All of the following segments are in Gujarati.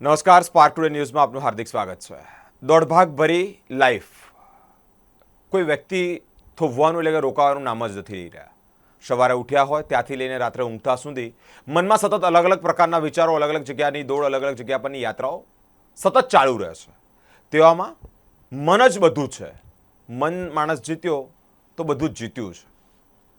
નમસ્કાર, સ્પાર્ક ટુડે ન્યૂઝમાં આપનું હાર્દિક સ્વાગત છે. દોડભાગ ભરી લાઈફ, કોઈ વ્યક્તિ થોભવાનું એટલે કે રોકાવાનું નામ જ નથી લઈ રહ્યા. સવારે ઉઠ્યા હોય ત્યાંથી લઈને રાત્રે ઊંઘતા સુધી મનમાં સતત અલગ અલગ પ્રકારના વિચારો, અલગ અલગ જગ્યાની દોડ, અલગ અલગ જગ્યા પરની યાત્રાઓ સતત ચાલુ રહે છે. તેવામાં મન જ બધું છે. મન માણસ જીત્યો તો બધું જ જીત્યું છે.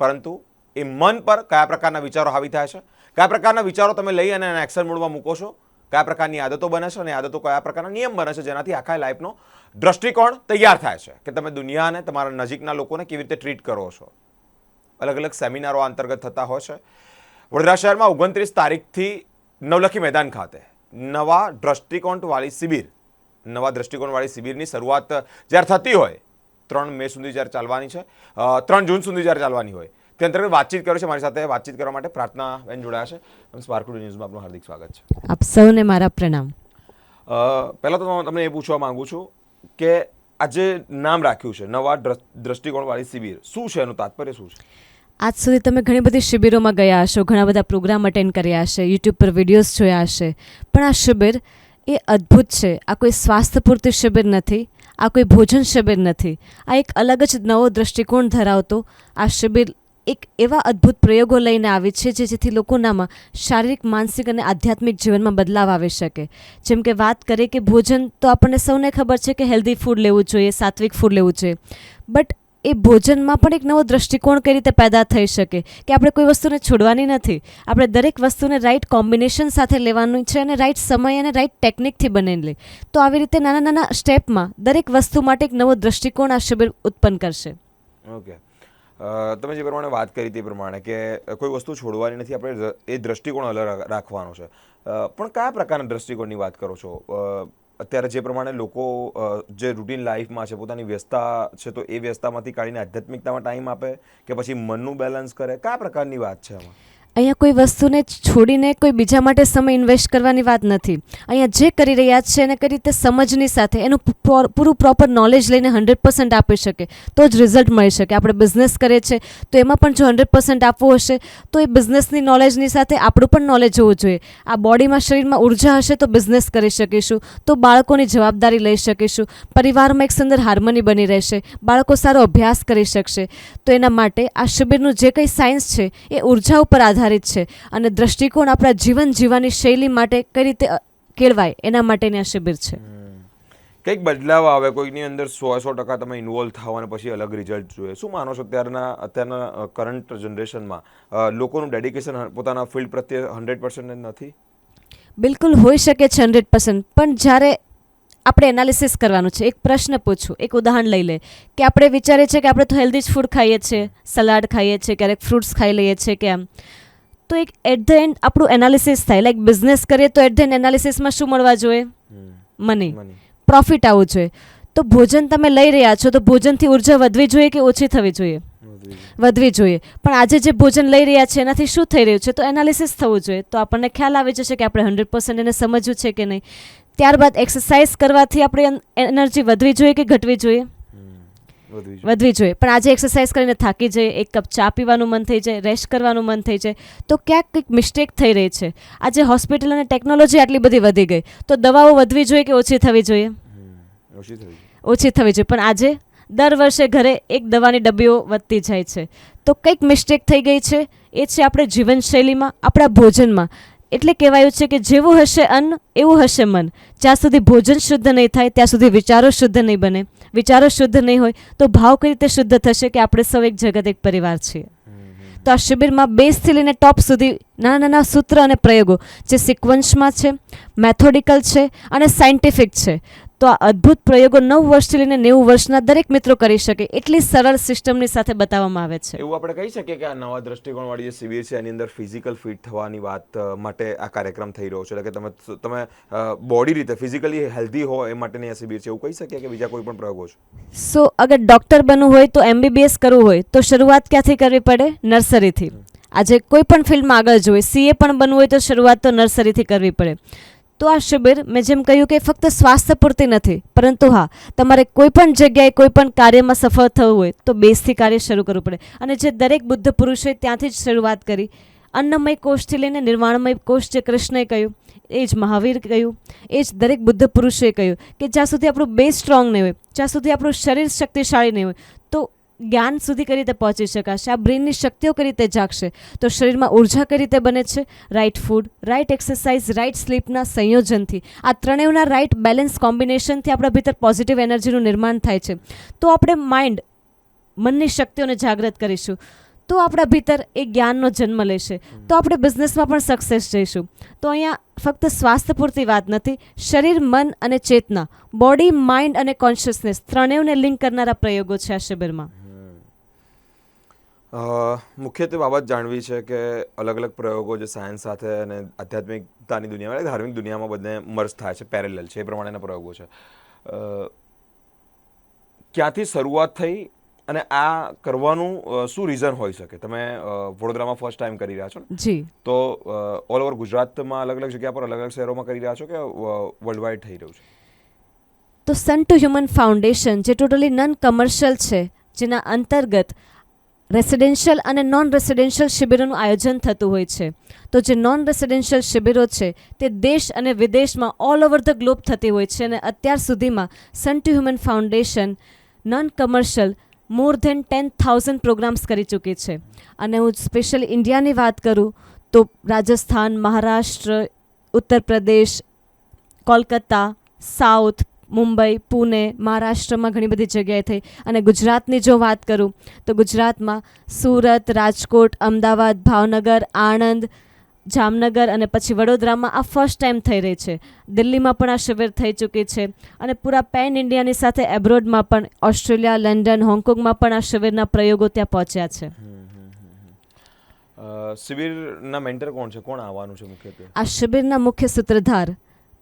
પરંતુ એ મન પર કયા પ્રકારના વિચારો હાવી થાય છે, કયા પ્રકારના વિચારો તમે લઈ અને એક્શન મોડમાં મૂકો છો, કયા પ્રકારની આદતો બને છે અને આદતો કયા પ્રકારના નિયમ બને છે, જેનાથી આખા લાઈફનો દ્રષ્ટિકોણ તૈયાર થાય છે કે તમે દુનિયાને, તમારા નજીકના લોકોને કેવી રીતે ટ્રીટ કરો છો. અલગ અલગ સેમિનારો અંતર્ગત થતા હોય છે. વડોદરા શહેરમાં 29 તારીખથી નવલખી મેદાન ખાતે નવા દ્રષ્ટિકોણવાળી શિબિરની શરૂઆત જ્યારે થતી હોય, 3 મે સુધી જ્યારે ચાલવાની છે, 3 જૂન સુધી જ્યારે ચાલવાની હોય, તે અંતર્ગત વાતચીત કરી છે. મારી સાથે વાતચીત કરવા માટે પ્રાર્થનાબેન જોડાયા છે. સ્પાર્ક ટુડે ન્યૂઝમાં આપનું હાર્દિક સ્વાગત છે. આપ સૌને મારા પ્રણામ. પહેલાં તો તમને એ પૂછવા માંગુ છું કે આજે નામ રાખ્યું છે નવા દ્રષ્ટિકોણવાળી શિબિર, શું છે, એનું તાત્પર્ય શું છે? આજ સુધી તમે ઘણી બધી શિબિરોમાં ગયા હશો, ઘણા બધા પ્રોગ્રામ અટેન્ડ કર્યા હશે, યુટ્યુબ પર વિડીયોઝ જોયા હશે, પણ આ શિબિર એ અદ્ભુત છે. આ કોઈ સ્વાસ્થ્ય પૂરતી શિબિર નથી, આ કોઈ ભોજન શિબિર નથી. આ એક અલગ જ નવો દ્રષ્ટિકોણ ધરાવતો આ શિબિર એક એવા અદ્ભુત પ્રયોગો લઈને આવી છે જેથી લોકોનામાં શારીરિક, માનસિક અને આધ્યાત્મિક જીવનમાં બદલાવ આવી શકે. જેમ કે વાત કરીએ કે ભોજન, તો આપણને સૌને ખબર છે કે હેલ્ધી ફૂડ લેવું જોઈએ, સાત્વિક ફૂડ લેવું જોઈએ, બટ એ ભોજનમાં પણ એક નવો દ્રષ્ટિકોણ કઈ રીતે પેદા થઈ શકે કે આપણે કોઈ વસ્તુને છોડવાની નથી, આપણે દરેક વસ્તુને રાઇટ કોમ્બિનેશન સાથે લેવાનું છે અને રાઇટ સમય અને રાઇટ ટેકનિકથી બનેલી. તો આવી રીતે નાના નાના સ્ટેપમાં દરેક વસ્તુ માટે એક નવો દ્રષ્ટિકોણ આ શિબિર ઉત્પન્ન કરશે. ઓકે, તમે જે પ્રમાણે વાત કરી તે પ્રમાણે કે કોઈ વસ્તુ છોડવાની નથી, આપણે એ દ્રષ્ટિકોણ અલગ રાખવાનો છે. પણ કયા પ્રકારના દ્રષ્ટિકોણની વાત કરો છો? અત્યારે જે પ્રમાણે લોકો જે રૂટીન લાઈફમાં છે, પોતાની વ્યસ્તતા છે, તો એ વ્યસ્તતામાંથી કાઢીને આધ્યાત્મિકતામાં ટાઈમ આપે કે પછી મનનું બેલેન્સ કરે, કયા પ્રકારની વાત છે આમાં? અહીંયા કોઈ વસ્તુને છોડીને કોઈ બીજા માટે સમય ઇન્વેસ્ટ કરવાની વાત નથી. અહીંયા જે કરી રહ્યા છે એને કઈ રીતે સમજની સાથે એનું પૂરું પ્રોપર નોલેજ લઈને 100% આપી શકે તો જ રિઝલ્ટ મળી શકે. આપણે બિઝનેસ કરીએ છીએ તો એમાં પણ જો 100% આપવું હશે તો એ બિઝનેસની નોલેજની સાથે આપણું પણ નોલેજ હોવું જોઈએ. આ બોડીમાં, શરીરમાં ઉર્જા હશે તો બિઝનેસ કરી શકીશું, તો બાળકોની જવાબદારી લઈ શકીશું, પરિવારમાં એક સુંદર હાર્મની બની રહેશે, બાળકો સારો અભ્યાસ કરી શકશે. તો એના માટે આ શિબિરનું જે કંઈ સાયન્સ છે એ ઉર્જા ઉપર આધારિત છે અને દ્રષ્ટિકોણ આપણા જીવન જીવવાની શૈલી માટે કઈ રીતે કેળવાય એના માટેની આ શિબિર છે. કંઈક બદલાવ આવે, કોઈની અંદર 100% તમે ઇન્વોલ્વ થાવ અને પછી અલગ રિઝલ્ટ જોઈએ. શું માનો છો અત્યારના કરંટ જનરેશનમાં લોકોનું ડેડિકેશન પોતાના ફિલ્ડ પ્રત્યે 100% નથી? બિલકુલ હોઈ શકે છે 100%, પણ જ્યારે આપણે એનાલિસિસ કરવાનું છે, એક પ્રશ્ન પૂછું, એક ઉદાહરણ લઈ લે કે આપણે વિચારીએ છીએ કે આપણે તો હેલ્ધી જ ફૂડ ખાઈએ છીએ, સલાડ ખાઈએ છીએ, ક્યારેક ફ્રૂટ્સ ખાઈ લઈએ છીએ કે આમ, તો એક એટ ધ એન્ડ આપણું એનાલિસિસ થાય. લાઈક બિઝનેસ કરીએ તો એટ ધ એન્ડ એનાલિસિસમાં શું મળવા જોઈએ? મની, પ્રોફિટ આવવું જોઈએ. તો ભોજન તમે લઈ રહ્યા છો તો ભોજનથી ઉર્જા વધવી જોઈએ કે ઓછી થવી જોઈએ? વધવી જોઈએ. પણ આજે જે ભોજન લઈ રહ્યા છે એનાથી શું થઈ રહ્યું છે? તો એનાલિસિસ થવું જોઈએ. તો આપણને ખ્યાલ આવી જશે કે આપણે 100% એને સમજવું છે કે નહીં. ત્યારબાદ એક્સરસાઇઝ કરવાથી આપણે એનર્જી વધવી જોઈએ કે ઘટવી જોઈએ? વધવી જોઈએ. પણ આજે એક્સરસાઇઝ કરીને થાકી જઈએ, એક કપ ચા પીવાનું મન થઈ જાય, રેસ્ટ કરવાનું મન થઈ જાય, તો ક્યાંક કંઈક મિસ્ટેક થઈ રહી છે. આજે હોસ્પિટલ અને ટેકનોલોજી આટલી બધી વધી ગઈ, તો દવાઓ વધવી જોઈએ કે ઓછી થવી જોઈએ? ઓછી થવી જોઈએ. પણ આજે દર વર્ષે ઘરે એક દવાની ડબ્બીઓ વધતી જાય છે. તો કંઈક મિસ્ટેક થઈ ગઈ છે. એ છે આપણે જીવનશૈલીમાં, આપણા ભોજનમાં. એટલે કહેવાયું છે કે જેવું હશે અન્ન એવું હશે મન. જ્યાં સુધી ભોજન શુદ્ધ નહીં થાય ત્યાં સુધી વિચારો શુદ્ધ નહીં બને. વિચારો શુદ્ધ નહીં હોય તો ભાવ કઈ રીતે શુદ્ધ થશે કે આપણે સૌ એક જગત, એક પરિવાર છીએ. તો આ શિબિરમાં બેઝથી લઈને ટોપ સુધી નાના નાના સૂત્ર અને પ્રયોગો જે સિક્વન્સમાં છે, મેથોડિકલ છે અને સાયન્ટિફિક છે. તો આ અદ્ભુત પ્રયોગો 9 વર્ષથી લઈને 90 વર્ષના દરેક મિત્રો કરી શકે એટલી સરળ સિસ્ટમની સાથે બતાવવામાં આવે છે. એવું આપણે કહી શકીએ કે આ નવા દ્રષ્ટિકોણવાળી જે શિબિર છે એની અંદર ફિઝિકલ ફિટ થવાની વાત માટે આ કાર્યક્રમ થઈ રહ્યો છે, એટલે કે તમે બોડી રીતે ફિઝિકલી હેલ્ધી હો એ માટેની આ શિબિર છે, એવું કહી શકીએ કે બીજા કોઈ પણ પ્રયોગો છે? સો અગર ડૉક્ટર બનવું હોય તો MBBS કરવું હોય તો શરૂઆત ક્યાંથી કરવી પડે? નર્સરીથી. આજે કોઈ પણ ફિલ્ડમાં આગળ જોઈએ, CA પણ બનવું હોય તો શરૂઆત તો નર્સરીથી કરવી પડે. તો આ શિબિર મેં જેમ કહ્યું કે ફક્ત સ્વાસ્થ્ય પૂરતી નથી, પરંતુ હા, તમારે કોઈ પણ જગ્યાએ કોઈ પણ કાર્યમાં સફળ થવું હોય તો બેઝથી કાર્ય શરૂ કરવું પડે. અને જે દરેક બુદ્ધ પુરુષોએ ત્યાંથી જ શરૂઆત કરી અન્નમય કોષથી લઈને નિર્વાણમય કોષ જે કૃષ્ણએ કહ્યું, એ જ મહાવીર કહ્યું, એ જ દરેક બુદ્ધ પુરુષોએ કહ્યું કે જ્યાં સુધી આપણું બેઝ સ્ટ્રોંગ નહીં હોય, જ્યાં સુધી આપણું શરીર શક્તિશાળી નહીં હોય, તો જ્ઞાન સુધી કઈ રીતે પહોંચી શકાશે, આ બ્રેનની શક્તિઓ કઈ રીતે જાગશે, તો શરીરમાં ઉર્જા કઈ રીતે બને છે? Right food, right exercise, right સ્લીપના સંયોજનથી, આ ત્રણેયના રાઇટ બેલેન્સ કોમ્બિનેશનથી આપણા ભીતર પોઝિટિવ એનર્જીનું નિર્માણ થાય છે. તો આપણે માઇન્ડ, મનની શક્તિઓને જાગૃત કરીશું તો આપણા ભીતર એ જ્ઞાનનો જન્મ લેશે, તો આપણે બિઝનેસમાં પણ સક્સેસ જઈશું. તો અહીંયા ફક્ત સ્વાસ્થ્ય પૂરતી વાત નથી, શરીર, મન અને ચેતના, બોડી, માઇન્ડ અને કોન્શિયસનેસ ત્રણેયને લિંક કરનારા પ્રયોગો છે આ શિબિરમાં. મુખ્યત્વે બાબત જાણવી છે કે અલગ અલગ પ્રયોગો જે સાયન્સ સાથે અને આધ્યાત્મિકતાની દુનિયામાં, ધાર્મિક દુનિયામાં બધે મર્જ થાય છે, પેરેલલ છે, એ પ્રમાણેના પ્રયોગો છે. ક્યાંથી શરૂઆત થઈ અને આ કરવાનું શું રીઝન હોઈ શકે? તમે વડોદરામાં ફર્સ્ટ ટાઈમ કરી રહ્યા છો ને? જી. તો ઓલ ઓવર ગુજરાતમાં અલગ અલગ જગ્યા પર અલગ અલગ શહેરોમાં કરી રહ્યા છો કે વર્લ્ડ વાઇડ થઈ રહ્યું છે? તો સન ટુ હ્યુમન ફાઉન્ડેશન જે ટોટલી નન કમર્શિયલ છે, જેના અંતર્ગત રેસિડેન્શિયલ અને નોન રેસિડેન્શિયલ શિબિરોનું આયોજન થતું હોય છે. તો જે નોન રેસિડેન્શિયલ શિબિરો છે તે દેશ અને વિદેશમાં ઓલ ઓવર ધ ગ્લોબ થતી હોય છે, અને અત્યાર સુધીમાં Sun to Human Foundation non commercial more than 10,000 programmes કરી ચૂકી છે. અને હું સ્પેશિયલી ઇન્ડિયાની વાત કરું તો રાજસ્થાન, મહારાષ્ટ્ર, ઉત્તર પ્રદેશ, કોલકાતા, સાઉથ, મુંબઈ, પુણે, મહારાષ્ટ્રમાં ઘણી બધી જગ્યાએ થઈ. અને ગુજરાતની જો વાત કરું તો ગુજરાતમાં સુરત, રાજકોટ, અમદાવાદ, ભાવનગર, આણંદ, જામનગર અને પછી વડોદરામાં આ ફર્સ્ટ ટાઈમ થઈ રહી છે. દિલ્હીમાં પણ આ શિબિર થઈ ચૂકી છે, અને પૂરા પેન ઇન્ડિયાની સાથે એબ્રોડમાં પણ ઓસ્ટ્રેલિયા, લંડન, હોંગકોંગમાં પણ આ શિબિરના પ્રયોગો ત્યાં પહોંચ્યા છે. શિબિરના મેન્ટર કોણ છે? કોણ આવવાનું છે મુખ્યત્વે? આ શિબિરના મુખ્ય સૂત્રધાર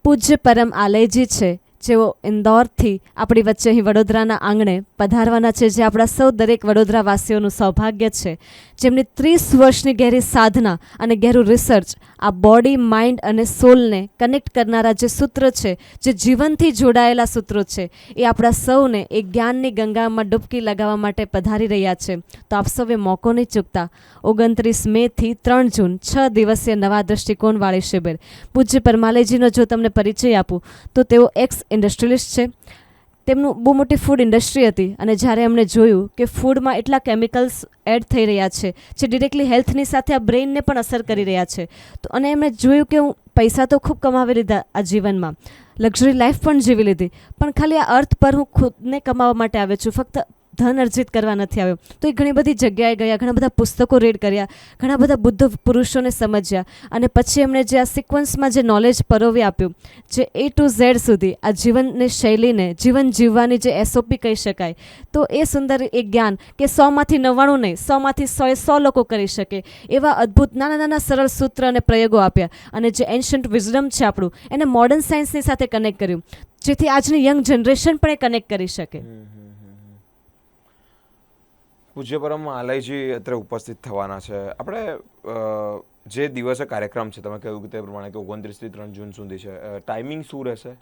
પૂજ્ય પરમ આલયજી છે, જેઓ ઇન્દોરથી આપણી વચ્ચે અહીં વડોદરાના આંગણે પધારવાના છે, જે આપણા સૌ દરેક વડોદરાવાસીઓનું સૌભાગ્ય છે. જેમની 30 વર્ષની ગહેરી સાધના અને ગહેરું રિસર્ચ આ બોડી, માઇન્ડ અને સોલને કનેક્ટ કરનારા જે સૂત્ર છે, જે જીવનથી જોડાયેલા સૂત્રો છે, એ આપણા સૌને એ જ્ઞાનની ગંગામાં ડૂબકી લગાવવા માટે પધારી રહ્યા છે. તો આપ સૌએ મોકો નહીં ચૂકતા. 29 મેથી 3 જૂન 6 દિવસીય નવા દ્રષ્ટિકોણવાળી શિબિર. પૂજ્ય પરમાલયજીનો જો તમને પરિચય આપું તો તેઓ એક્સ ઇન્ડસ્ટ્રીલિસ્ટ છે. તેમનું બહુ મોટી ફૂડ ઇન્ડસ્ટ્રી હતી, અને જ્યારે એમણે જોયું કે ફૂડમાં એટલા કેમિકલ્સ એડ થઈ રહ્યા છે જે ડિરેક્ટલી હેલ્થની સાથે આ બ્રેઇનને પણ અસર કરી રહ્યા છે, તો અને એમણે જોયું કે હું પૈસા તો ખૂબ કમાવી લીધા આ જીવનમાં, લક્ઝરી લાઈફ પણ જીવી લીધી, પણ ખાલી આ અર્થ પર હું ખુદને કમાવા માટે આવ્યો છું, ફક્ત ધન અર્જિત કરવા નથી આવ્યો. તો એ ઘણી બધી જગ્યાએ ગયા, ઘણા બધા પુસ્તકો રીડ કર્યા, ઘણા બધા બુદ્ધ પુરુષોને સમજ્યા, અને પછી એમણે જે આ સિક્વન્સમાં જે નોલેજ પરોવી આપ્યું, જે A to Z સુધી આ જીવનની શૈલીને, જીવન જીવવાની જે SOP કહી શકાય, તો એ સુંદર એક જ્ઞાન કે 100માંથી 99 નહીં, 100માંથી 100 લોકો કરી શકે એવા અદ્ભુત નાના નાના સરળ સૂત્ર અને પ્રયોગો આપ્યા. અને જે એન્શન્ટ વિઝડમ છે આપણું, એને મોડર્ન સાયન્સની સાથે કનેક્ટ કર્યું, જેથી આજની યંગ જનરેશન પણ એ કનેક્ટ કરી શકે. પૂજ્ય પરમ આલયજી અત્યારે ઉપસ્થિત થવાના છે. આપણે જે દિવસે કાર્યક્રમ છે, તમે કહ્યું કે તે પ્રમાણે કે 29 થી 3 જૂન સુધી છે, ટાઈમિંગ શું રહેશે?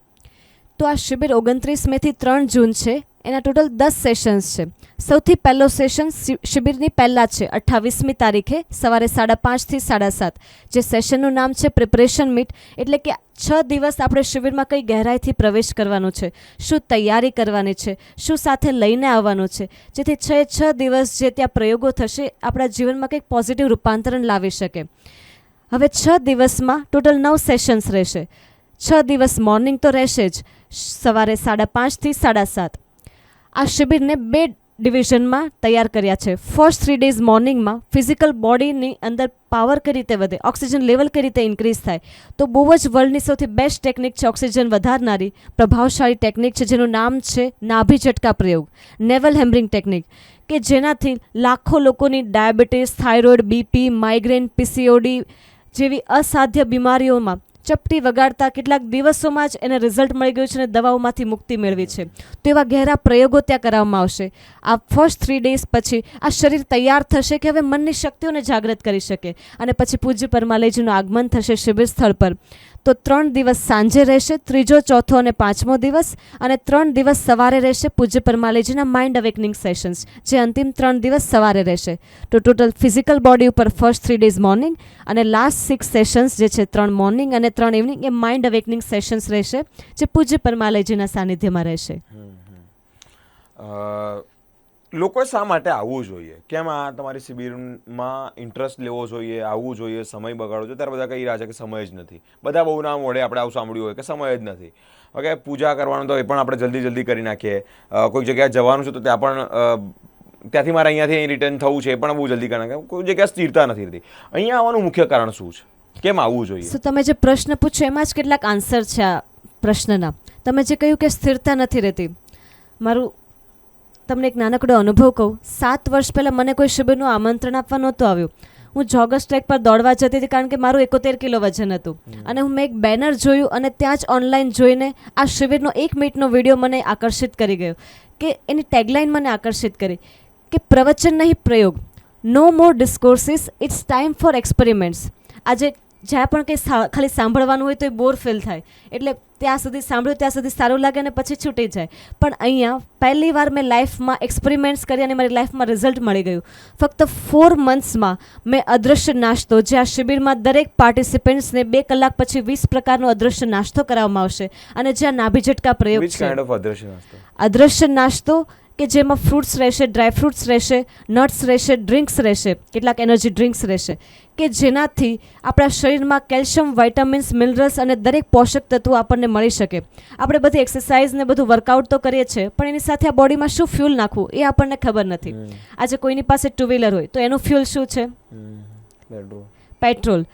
તો આ શિબિર 29 મેથી 3 જૂન છે. એના ટોટલ 10 સેશન્સ છે. સૌથી પહેલો સેશન શિબિરની પહેલાં છે 28મી તારીખે સવારે 5:30 થી 7:30. જે સેશનનું નામ છે પ્રિપરેશન મીટ, એટલે કે 6 દિવસ આપણે શિબિરમાં કઈ ગહેરાઈથી પ્રવેશ કરવાનો છે, શું તૈયારી કરવાની છે, શું સાથે લઈને આવવાનું છે, જેથી 6 દિવસ જે ત્યાં પ્રયોગો થશે આપણા જીવનમાં કંઈક પોઝિટિવ રૂપાંતરણ લાવી શકે. હવે 6 દિવસમાં ટોટલ 9 સેશન્સ રહેશે. 6 દિવસ મોર્નિંગ તો રહેશે જ, સવારે 5:30 થી 7:30. આ શિબિરને 2 ડિવિઝનમાં તૈયાર કર્યા છે. ફર્સ્ટ 3 ડેઝ મોર્નિંગમાં ફિઝિકલ બોડીની અંદર પાવર કઈ રીતે વધે, ઓક્સિજન લેવલ કઈ રીતે ઇન્ક્રીઝ થાય, તો બહુ જ વર્લ્ડની સૌથી બેસ્ટ ટેકનિક છે, ઓક્સિજન વધારનારી પ્રભાવશાળી ટેકનિક છે, જેનું નામ છે નાભી ઝટકા પ્રયોગ, નેવલ હેમરિંગ ટેકનિક, કે જેનાથી લાખો લોકોની diabetes, thyroid, BP, migraine, PCOD જેવી અસાધ્ય બીમારીઓમાં ચપટી વગાડતા કેટલાક દિવસોમાં જ એને રિઝલ્ટ મળી ગયું છે અને દવાઓમાંથી મુક્તિ મેળવી છે. તો એવા ગહેરા પ્રયોગો ત્યાં કરાવવામાં આવશે. આ ફર્સ્ટ 3 ડેઝ પછી આ શરીર તૈયાર થશે કે હવે મનની શક્તિઓને જાગૃત કરી શકે, અને પછી પૂજ્ય પરમાલયજીનું આગમન થશે શિબિર સ્થળ પર. તો 3 દિવસ સાંજે રહેશે, ત્રીજો, ચોથો અને પાંચમો દિવસ, અને 3 દિવસ સવારે રહેશે પૂજ્ય પરમાલેજીના માઇન્ડ અવેકનિંગ સેશન્સ, જે અંતિમ 3 દિવસ સવારે રહેશે. તો ટોટલ ફિઝિકલ બોડી ઉપર ફર્સ્ટ 3 ડેઝ મોર્નિંગ અને લાસ્ટ 6 સેશન્સ જે છે 3 મોર્નિંગ અને 3 ઇવનિંગ એ માઇન્ડ અવેકનિંગ સેશન્સ રહેશે, જે પૂજ્ય પરમાલેજીના સાનિધ્યમાં રહેશે. લોકોએ શા માટે આવવું જોઈએ? કેમ આ તમારી શિબિરમાં ઇન્ટરેસ્ટ લેવો જોઈએ, આવવું જોઈએ, સમય બગાડવો જોઈએ? ત્યારે બધા કહી રહ્યા છે કે સમય જ નથી. બધા બહુ નામ વડે આપણે આવું સાંભળ્યું હોય કે સમય જ નથી. ઓકે, પૂજા કરવાનું તો એ પણ આપણે જલ્દી કરી નાખીએ. કોઈક જગ્યાએ જવાનું છે તો ત્યાં પણ ત્યાંથી મારે અહીંયાથી અહીં રિટર્ન થવું છે એ પણ બહુ જલ્દી કરી નાખે. કોઈ જગ્યાએ સ્થિરતા નથી રહેતી. અહીંયા આવવાનું મુખ્ય કારણ શું છે? કેમ આવવું જોઈએ? સો તમે જે પ્રશ્ન પૂછ્યો એમાં જ કેટલાક આન્સર છે આ પ્રશ્નના. તમે જે કહ્યું કે સ્થિરતા નથી રહેતી, મારું તમને એક નાનકડો અનુભવ કહું. 7 વર્ષ પહેલાં મને કોઈ શિબિરનું આમંત્રણ આપવા નહોતું આવ્યું. હું જોગર્સ ટ્રેક પર દોડવા જતી હતી કારણ કે મારું 71 કિલો વજન હતું, અને મેં એક બેનર જોયું અને ત્યાં જ ઓનલાઈન જોઈને આ શિબિરનો 1 મિનિટનો વિડીયો મને આકર્ષિત કરી ગયો. કે એની ટેગલાઇન મને આકર્ષિત કરી કે પ્રવચન નહીં, પ્રયોગ. નો મોર ડિસ્કોર્સિસ, ઇટ્સ ટાઈમ ફોર એક્સપેરિમેન્ટ્સ. આજે જ્યાં પણ કંઈ ખાલી સાંભળવાનું હોય તો એ બોર ફીલ થાય, એટલે ત્યાં સુધી સાંભળ્યું ત્યાં સુધી સારું લાગે અને પછી છૂટી જાય. પણ અહીંયા પહેલી વાર મેં લાઈફમાં એક્સપેરિમેન્ટ્સ કરી અને મારી લાઈફમાં રિઝલ્ટ મળી ગયું. ફક્ત 4 મંથ્સમાં મેં અદૃશ્ય નાસ્તો, જે આ શિબિરમાં દરેક પાર્ટિસિપન્ટ્સને 2 કલાક પછી 20 પ્રકારનો અદૃશ્ય નાસ્તો કરાવવામાં આવશે, અને જે આ નાભી ઝટકા પ્રયોગ Which છે, kind of અદૃશ્ય નાસ્તો? અદૃશ્ય નાસ્તો કે જેમાં ફ્રૂટ્સ રહેશે, ડ્રાય ફ્રૂટ્સ રહેશે, નટ્સ રહેશે, ડ્રિંક્સ રહેશે, કેટલાક એનર્જી ડ્રિંક્સ રહેશે, કે જેનાથી આપણા શરીરમાં કેલ્શિયમ, વાઇટામિન્સ, મિનરલ્સ અને દરેક પોષક તત્વો આપણને મળી શકે. આપણે બધી એક્સરસાઇઝ ને બધું વર્કઆઉટ તો કરીએ છીએ, પણ એની સાથે આ બોડીમાં શું ફ્યુલ નાખવું એ આપણને ખબર નથી. આજે કોઈની પાસે 2 વ્હીલર હોય તો એનું ફ્યુલ શું છે? પેટ્રોલ.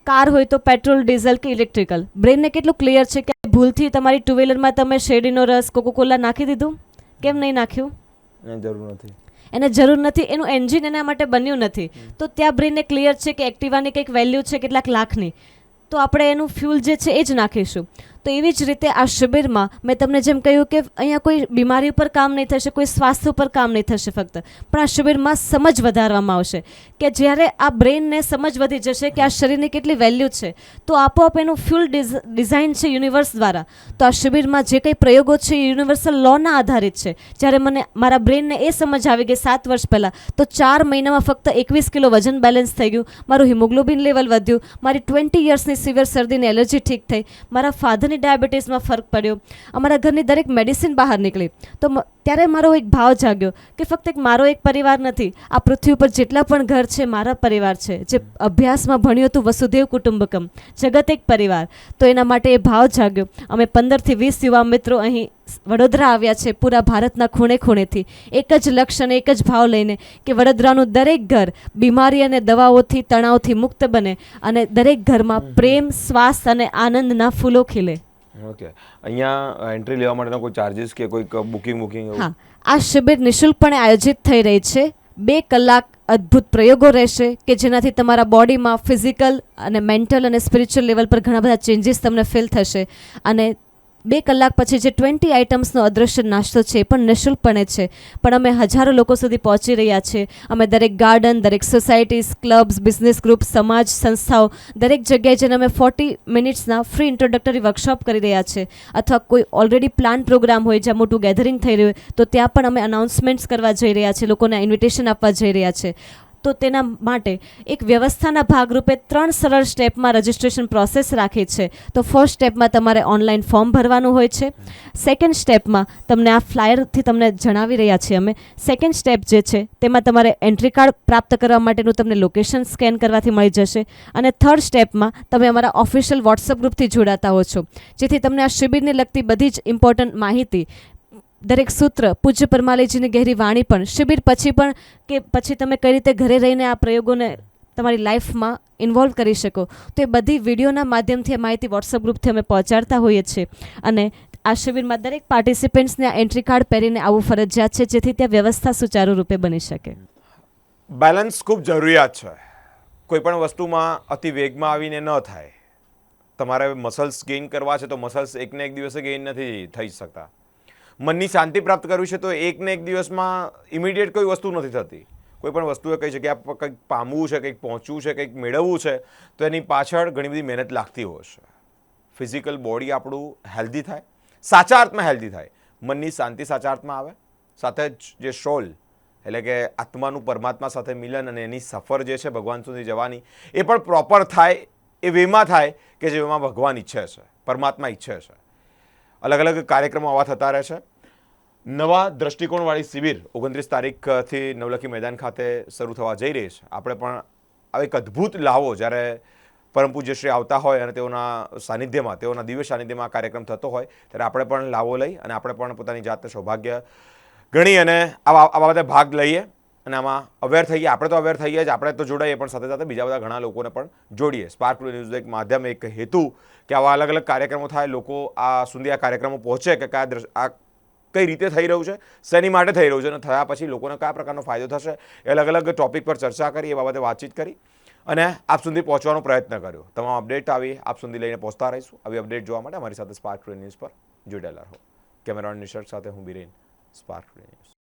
કાર હોય તો પેટ્રોલ, ડીઝલ કે ઇલેક્ટ્રિકલ. બ્રેનને કેટલું ક્લિયર છે કે ભૂલથી તમારી 2 વ્હીલરમાં તમે શેરડીનો રસ, કોકોકોલા નાખી દીધું? કેમ નહીં નાખ્યું? જરૂર નથી. એને જરૂર નથી, એનું એન્જિન એના માટે બન્યું નથી. તો ત્યાં બ્રેનને ક્લિયર છે કે એક્ટિવાની કંઈક વેલ્યુ છે કેટલાક લાખની, તો આપણે એનું ફ્યુલ જે છે એ જ નાખીશું. તો એવી જ રીતે આ શિબિરમાં મેં તમને જેમ કહ્યું કે અહીંયા કોઈ બીમારી ઉપર કામ નહીં થશે, કોઈ સ્વાસ્થ્ય ઉપર કામ નહીં થશે ફક્ત, પણ આ શિબિરમાં સમજ વધારવામાં આવશે. કે જ્યારે આ બ્રેનને સમજ વધી જશે કે આ શરીરની કેટલી વેલ્યુ છે, તો આપોઆપ એનું ફ્યુલ ડિઝાઇન છે યુનિવર્સ દ્વારા. તો આ શિબિરમાં જે કંઈ પ્રયોગો છે એ યુનિવર્સલ લોના આધારિત છે. જ્યારે મને મારા બ્રેનને એ સમજ આવી ગઈ 7 વર્ષ પહેલાં, તો 4 મહિનામાં ફક્ત 21 કિલો વજન બેલેન્સ થઈ ગયું, મારું હિમોગ્લોબિન લેવલ વધ્યું, મારી 20 યર્સની સિવિયર શરદીની એલર્જી ઠીક થઈ, મારા ફાધરની ડાયાબિટીસમાં ફરક પડ્યો, અમારા ઘરની દરેક મેડિસિન બહાર નીકળી. તો ત્યારે મારો એક ભાવ જાગ્યો કે ફક્ત એક મારો એક પરિવાર નથી, આ પૃથ્વી ઉપર જેટલા પણ ઘર છે મારા પરિવાર છે. જે અભ્યાસમાં ભણ્યું હતું વસુધૈવ કુટુંબકમ, જગત એક પરિવાર, તો એના માટે એ ભાવ જાગ્યો. અમે 15 થી 20 યુવા મિત્રો અહીં વડોદરા આવ્યા છે, પૂરા ભારતના ખૂણે ખૂણેથી, એક જ લક્ષ્ય અને એક જ ભાવ લઈને કે વડોદરાનું દરેક ઘર બીમારી અને દવાઓથી, તણાવથી મુક્ત બને, અને દરેક ઘરમાં પ્રેમ, સ્વાસ્થ્ય અને આનંદના ફૂલો ખીલે. ઓકે, અહીંયા એન્ટ્રી લેવા માટેનો કોઈ ચાર્જિસ કે કોઈક બુકિંગ? હા, આ શિબિર નિઃશુલ્કપણે આયોજિત થઈ રહી છે. 2 કલાક અદ્ભુત પ્રયોગો રહેશે કે જેનાથી તમારા બોડીમાં ફિઝિકલ અને મેન્ટલ અને સ્પિરિચ્યુઅલ લેવલ પર ઘણા બધા ચેન્જીસ તમને ફીલ થશે. અને 2 કલાક પછી જે 20 આઇટમ્સનો અદૃશ્ય નાસ્તો છે એ પણ નિઃશુલ્કપણે છે, પણ અમે હજારો લોકો સુધી પહોંચી રહ્યા છીએ. અમે દરેક ગાર્ડન, દરેક સોસાયટીઝ, ક્લબ્સ, બિઝનેસ ગ્રુપ, સમાજ, સંસ્થાઓ, દરેક જગ્યાએ જઈને અમે 40 મિનિટ્સના ફ્રી ઇન્ટ્રોડક્ટરી વર્કશોપ કરી રહ્યા છે. અથવા કોઈ ઓલરેડી પ્લાન પ્રોગ્રામ હોય જ્યાં મોટું ગેધરિંગ થઈ રહ્યું હોય તો ત્યાં પણ અમે અનાઉન્સમેન્ટ્સ કરવા જઈ રહ્યા છીએ, લોકોને ઇન્વિટેશન આપવા જઈ રહ્યા છે. તો તેના માટે એક વ્યવસ્થાના ભાગરૂપે 3 સરળ સ્ટેપમાં રજિસ્ટ્રેશન પ્રોસેસ રાખી છે. તો ફર્સ્ટ સ્ટેપમાં તમારે ઓનલાઈન ફોર્મ ભરવાનું હોય છે. સેકન્ડ સ્ટેપમાં તમને આ ફ્લાયરથી તમને જણાવી રહ્યા છીએ અમે, સેકન્ડ સ્ટેપ જે છે તેમાં તમારે એન્ટ્રી કાર્ડ પ્રાપ્ત કરવા માટેનું તમને લોકેશન સ્કેન કરવાથી મળી જશે. અને થર્ડ સ્ટેપમાં તમે અમારા ઓફિશિયલ વોટ્સઅપ ગ્રુપથી જોડાતા હો છો, જેથી તમને આ શિબિરને લગતી બધી જ ઇમ્પોર્ટન્ટ માહિતી, દરેક સૂત્ર, પૂજ્ય પરમાલેજીની ગહેરી વાણી પણ, શિબિર પછી પણ કે પછી તમે કઈ રીતે ઘરે રહીને આ પ્રયોગોને તમારી લાઈફમાં ઇન્વોલ્વ કરી શકો, તો એ બધી વિડીયોના માધ્યમથી આ માહિતી વોટ્સઅપ ગ્રુપથી અમે પહોંચાડતા હોઈએ છીએ. અને આ શિબિરમાં દરેક પાર્ટિસિપન્ટ્સને આ એન્ટ્રી કાર્ડ પહેરીને આવવું ફરજિયાત છે, જેથી ત્યાં વ્યવસ્થા સુચારુ રૂપે બની શકે. બેલેન્સ ખૂબ જરૂરિયાત છે. કોઈ પણ વસ્તુમાં અતિ વેગમાં આવીને ન થાય. તમારે મસલ્સ ગેઇન કરવા છે તો મસલ્સ એકને એક દિવસે ગેઇન નથી થઈ શકતા. મનની શાંતિ પ્રાપ્ત કરવી છે તો એકને એક દિવસમાં ઇમિડિયેટ કોઈ વસ્તુ નથી થતી. કોઈ પણ વસ્તુએ કઈ જગ્યા પર કંઈક પામવું છે, કંઈક પહોંચવું છે, કંઈક મેળવવું છે, તો એની પાછળ ઘણી બધી મહેનત લાગતી હોય છે. ફિઝિકલ બોડી આપણું હેલ્ધી થાય, સાચા અર્થમાં હેલ્ધી થાય, મનની શાંતિ સાચા અર્થમાં આવે, સાથે જ જે સોલ એટલે કે આત્માનું પરમાત્મા સાથે મિલન અને એની સફર જે છે ભગવાન સુધી જવાની એ પણ પ્રોપર થાય, એ વેમાં થાય કે જેમાં ભગવાન ઈચ્છે છે, પરમાત્મા ઈચ્છે છે. અલગ અલગ કાર્યક્રમો આવા થતા રહે છે. નવા દ્રષ્ટિકોણવાળી શિબિર 29 તારીખથી નવલખી મેદાન ખાતે શરૂ થવા જઈ રહી છે. આપણે પણ આ એક અદ્ભુત લાવો જ્યારે પરમ પૂજ્યશ્રી આવતા હોય અને તેઓના સાનિધ્યમાં, તેઓના દિવ્ય સાનિધ્યમાં આ કાર્યક્રમ થતો હોય ત્યારે આપણે પણ લાવો લઈ અને આપણે પણ પોતાની જાતને સૌભાગ્ય ગણી અને આ બાબતે ભાગ લઈએ અને આમાં અવેર થઈએ. આપણે તો અવેર થઈએ જ, આપણે તો જોડાઈએ, પણ સાથે સાથે બીજા બધા ઘણા લોકોને પણ જોડીએ. સ્પાર્ક ન્યૂઝ એક માધ્યમ, એક હેતુ કે આવા અલગ અલગ કાર્યક્રમો થાય, લોકો આ સુધી આ કાર્યક્રમો પહોંચે કે આ કઈ રીતે થઈ રહ્યું છે, શેની માટે થઈ રહ્યું છે અને થયા પછી લોકોને કયા પ્રકારનો ફાયદો થશે, એ અલગ અલગ ટોપિક પર ચર્ચા કરી, એ બાબતે વાતચીત કરી અને આપ સુધી પહોંચવાનો પ્રયત્ન કર્યો. તમામ અપડેટ આવી આપ સુધી લઈને પહોંચતા રહીશું. આવી અપડેટ જોવા માટે અમારી સાથે સ્પાર્ક ન્યૂઝ પર જોડાયેલા રહો. કેમેરામેન નિસર્ગ સાથે હું બિરેન, સ્પાર્ક ન્યૂઝ.